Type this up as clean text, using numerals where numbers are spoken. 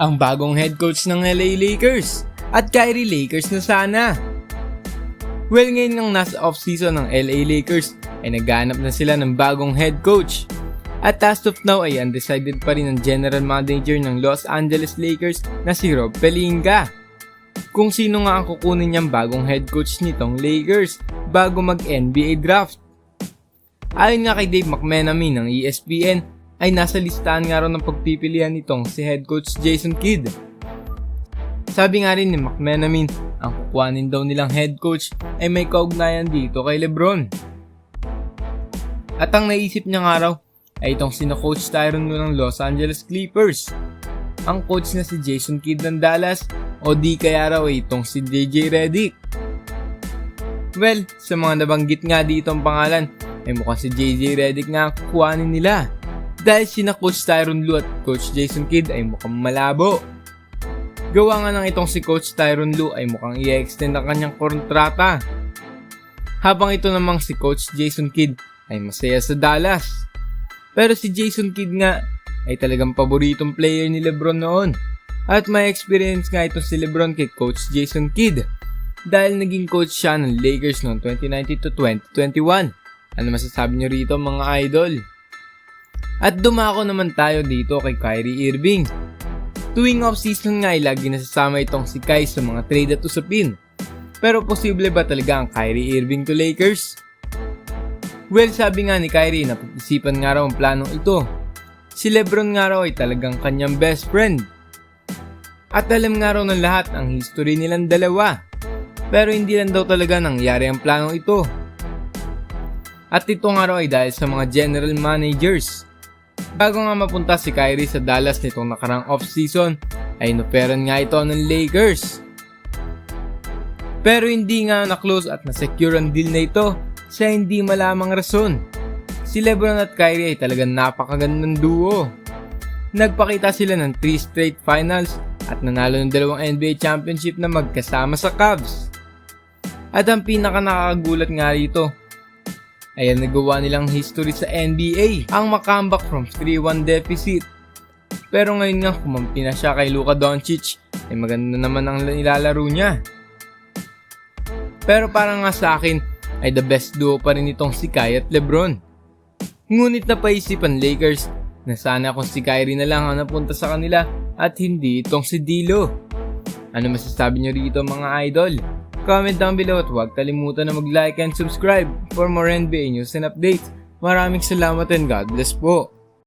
ang bagong head coach ng LA Lakers at Kyrie Lakers na sana. Well, ngayon ngang nasa off-season ng LA Lakers ay naghanap na sila ng bagong head coach. At as of now ay undecided pa rin ang general manager ng Los Angeles Lakers na si Rob Pelinka. Kung sino nga ang kukunin niyang bagong head coach nitong Lakers bago mag-NBA draft. Ayon nga kay Dave McManamy ng ESPN ay nasa listahan nga raw ng pagpipilian nitong si head coach Jason Kidd. Sabi nga rin ni McManamy, ang kukuhanin daw nilang head coach ay may kaugnayan dito kay LeBron. At ang naisip niya nga raw ay itong sina Coach Tyronn Lue ng Los Angeles Clippers, ang coach na si Jason Kidd ng Dallas o di kaya raw ay itong si JJ Redick. Well, sa mga nabanggit nga dito ang pangalan ay mukhang si JJ Redick nga ang kukuhanin nila dahil sina Coach Tyronn Lue at Coach Jason Kidd ay mukhang malabo. Gawa nga ng itong si Coach Tyronn Lue ay mukhang i-extend ang kanyang kontrata. Habang ito namang si Coach Jason Kidd ay masaya sa Dallas. Pero si Jason Kidd nga ay talagang paboritong player ni LeBron noon. At may experience nga ito si LeBron kay Coach Jason Kidd dahil naging coach siya ng Lakers noong 2019 to 2021. Ano masasabi niyo rito mga idol? At dumako naman tayo dito kay Kyrie Irving. Tuwing off-season nga ay lagi nasasama itong si Kai sa mga trade at usapin. Pero posible ba talaga ang Kyrie Irving to Lakers? Well, sabi nga ni Kyrie na pag-isipan nga raw ang planong ito. Si LeBron nga raw ay talagang kanyang best friend. At alam nga raw ng lahat ang history nilang dalawa. Pero hindi lang daw talaga nangyari ang planong ito. At ito nga raw ay dahil sa mga general managers. Bago nga mapunta si Kyrie sa Dallas nitong nakarang off-season, ay inoperan nga ito ng Lakers. Pero hindi nga na-close at na-secure ang deal na ito sa hindi malamang rason. Si LeBron at Kyrie ay talagang napakagandang duo. Nagpakita sila ng 3 straight finals at nanalo ng 2 NBA championship na magkasama sa Cavs. At ang pinaka nakakagulat nga rito ay ang nagawa nilang history sa NBA, ang makambak from 3-1 deficit. Pero ngayon nga kumampi na siya kay Luka Doncic ay maganda naman ang nilalaro niya. Pero parang nga sa akin ay the best duo pa rin itong si Kai at LeBron. Ngunit napaisipan Lakers na sana kung si Kyrie na lang ang napunta sa kanila at hindi itong si D'Lo. Ano masasabi nyo rito mga idol? Comment down below at huwag kalimutan na mag-like and subscribe for more NBA news and updates. Maraming salamat and God bless po.